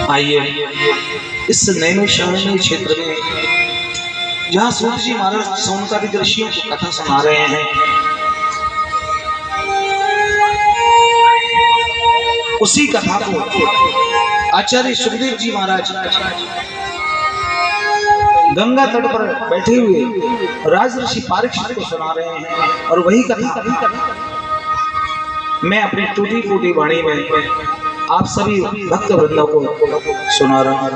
आइए इस नैमिषारण्य क्षेत्र में जहाँ सूत जी महाराज सोनकादि ऋषियों को कथा सुना रहे हैं, उसी कथा को आचार्य सुखदेव जी महाराज गंगा तट पर बैठे हुए राजऋषि परीक्षित को सुना रहे हैं। और वही कथा मैं अपनी टूटी फूटी वाणी में आप सभी भक्त वृंदों को सुना रहा हूं।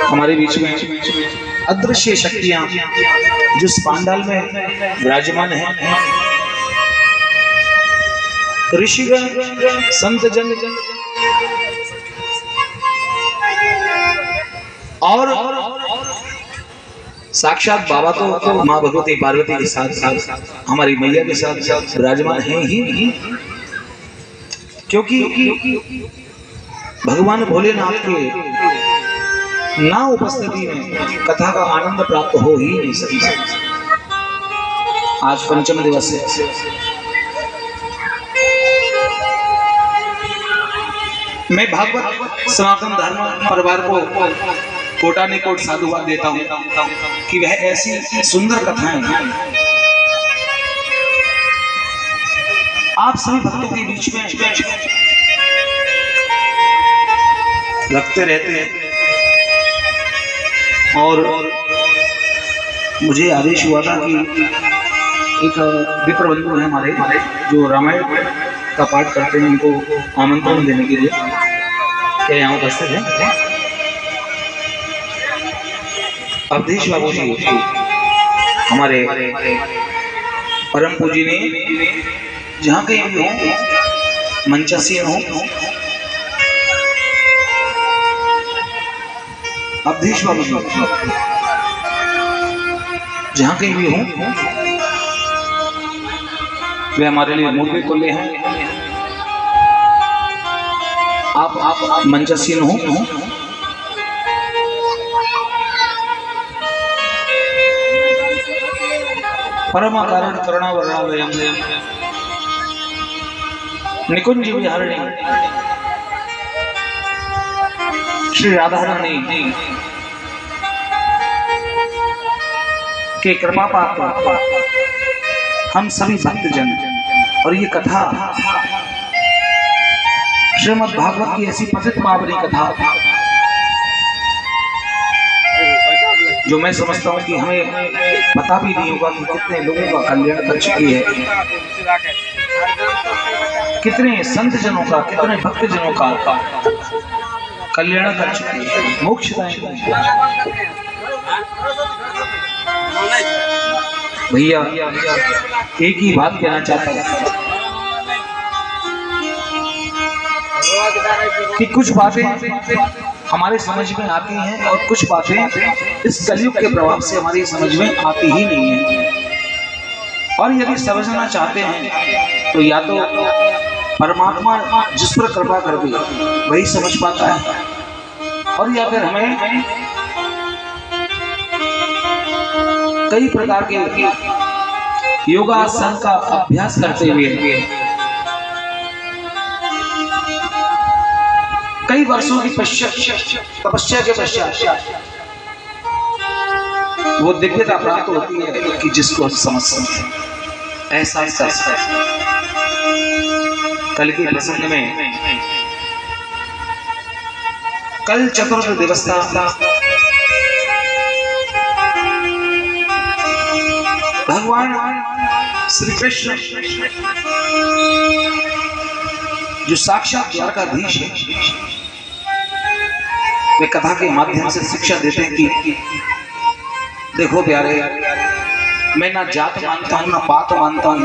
हमारे बीच में अदृश्य शक्तियां जिस पांडाल में विराजमान हैं, ऋषिगण, संत जन और साक्षात बाबा तो माँ भगवती पार्वती के साथ साथ हमारी मैया के साथ विराजमान हैं ही, क्योंकि भगवान भोलेनाथ के ना उपस्थिति में कथा का आनंद प्राप्त हो ही नहीं सकता। आज पंचम दिवस है। मैं भागवत सनातन धर्म परिवार को कोटाने कोट साधुवाद देता हूँ कि वह ऐसी सुंदर कथाएं आप सभी भक्तों के बीच में रखते रहते हैं। और मुझे आदेश हुआ था कि एक विप्र बंधु है हमारे जो रामायण का पाठ करते हैं, उनको आमंत्रण देने के लिए क्या यहाँ उपस्थित है। अवधेश बाबू जी हमारे परम पूजी ने जहाँ कहीं भी हो, मंचासीन हो, अवधेश बाबू जी जहाँ कहीं भी हो, वे हमारे लिए मूर्ति तुल्य हैं। आप मंचासीन हो। परमा कारण करुणावरणवयम निकुंज विहारिणी श्री राधा रानी के कृपा पात्र हम सभी भक्तजन, और ये कथा श्रीमद् भागवत की ऐसी पतित पावनी कथा जो मैं समझता हूँ कि हमें पता भी नहीं होगा कि कितने लोगों का कल्याण कर चुकी है, कितने संत जनों का, कितने भक्त जनों का कल्याण कर चुकी है, मोक्षदायी। भैया एक ही बात कहना चाहता हूँ कि कुछ बातें हमारे समझ में आती हैं और कुछ बातें इस कलयुग के प्रभाव से हमारी समझ में आती ही नहीं है। और यदि समझना चाहते हैं तो या तो परमात्मा जिस पर कृपा कर दे वही समझ पाता है, और या फिर हमें कई प्रकार के योगासन का अभ्यास करते हुए कई वर्षों की तपस्या के पश्चात वो दिव्यता प्राप्त होती है कि जिसको समझ सकते। ऐसा कल के प्रसंग में, कल चतुर्थ दिवस था, भगवान श्री कृष्ण जो साक्षात द्वारकाधीश है, वे कथा के माध्यम से शिक्षा देते हैं कि देखो प्यारे, मैं ना जात मानता हूँ ना पात मानता हूँ,